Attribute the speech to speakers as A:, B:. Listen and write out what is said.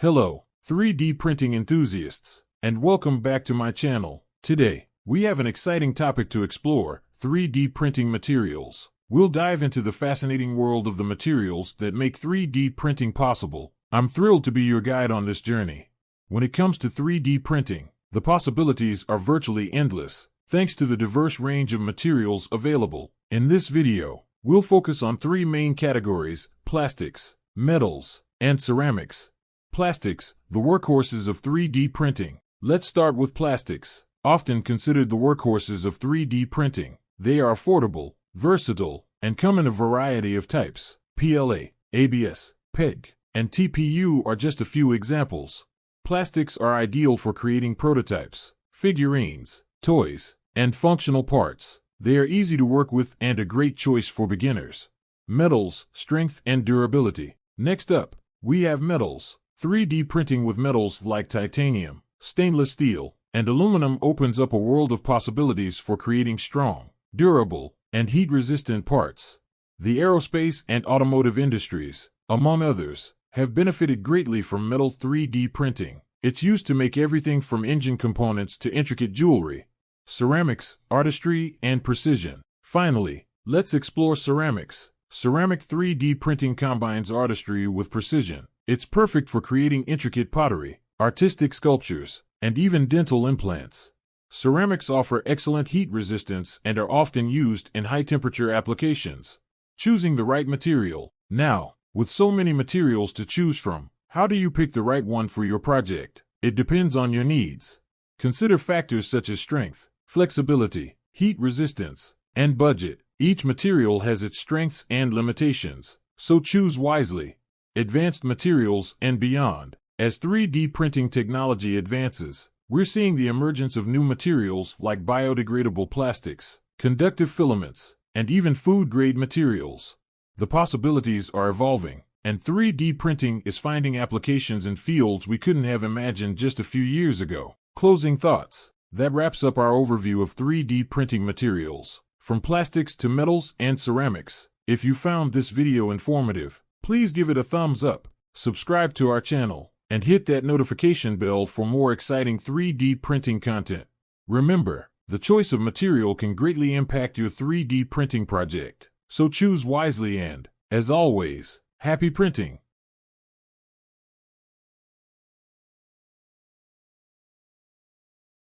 A: Hello, 3D printing enthusiasts, and welcome back to my channel. Today, we have an exciting topic to explore: 3D printing materials. We'll dive into the fascinating world of the materials that make 3D printing possible. I'm thrilled to be your guide on this journey. When it comes to 3D printing, the possibilities are virtually endless, thanks to the diverse range of materials available. In this video, we'll focus on three main categories: plastics, metals, and ceramics. Plastics, the workhorses of 3D printing. Let's start with plastics. Often considered the workhorses of 3D printing, they are affordable, versatile, and come in a variety of types. PLA, ABS, PEG, and TPU are just a few examples. Plastics are ideal for creating prototypes, figurines, toys, and functional parts. They are easy to work with and a great choice for beginners. Metals, strength and durability. Next up, we have metals. 3D printing with metals like titanium, stainless steel, and aluminum opens up a world of possibilities for creating strong, durable, and heat-resistant parts. The aerospace and automotive industries, among others, have benefited greatly from metal 3D printing. It's used to make everything from engine components to intricate jewelry. Ceramics, artistry, and precision. Finally, let's explore ceramics. Ceramic 3D printing combines artistry with precision. It's perfect for creating intricate pottery, artistic sculptures, and even dental implants. Ceramics offer excellent heat resistance and are often used in high-temperature applications. Choosing the right material. Now, with so many materials to choose from, how do you pick the right one for your project? It depends on your needs. Consider factors such as strength, flexibility, heat resistance, and budget. Each material has its strengths and limitations, so choose wisely. Advanced materials and beyond. As 3D printing technology advances, we're seeing the emergence of new materials like biodegradable plastics, conductive filaments, and even food-grade materials. The possibilities are evolving, and 3D printing is finding applications in fields we couldn't have imagined just a few years ago. Closing thoughts. That wraps up our overview of 3D printing materials, from plastics to metals and ceramics. If you found this video informative, please give it a thumbs up, subscribe to our channel, and hit that notification bell for more exciting 3D printing content. Remember, the choice of material can greatly impact your 3D printing project, so choose wisely and, as always, happy printing!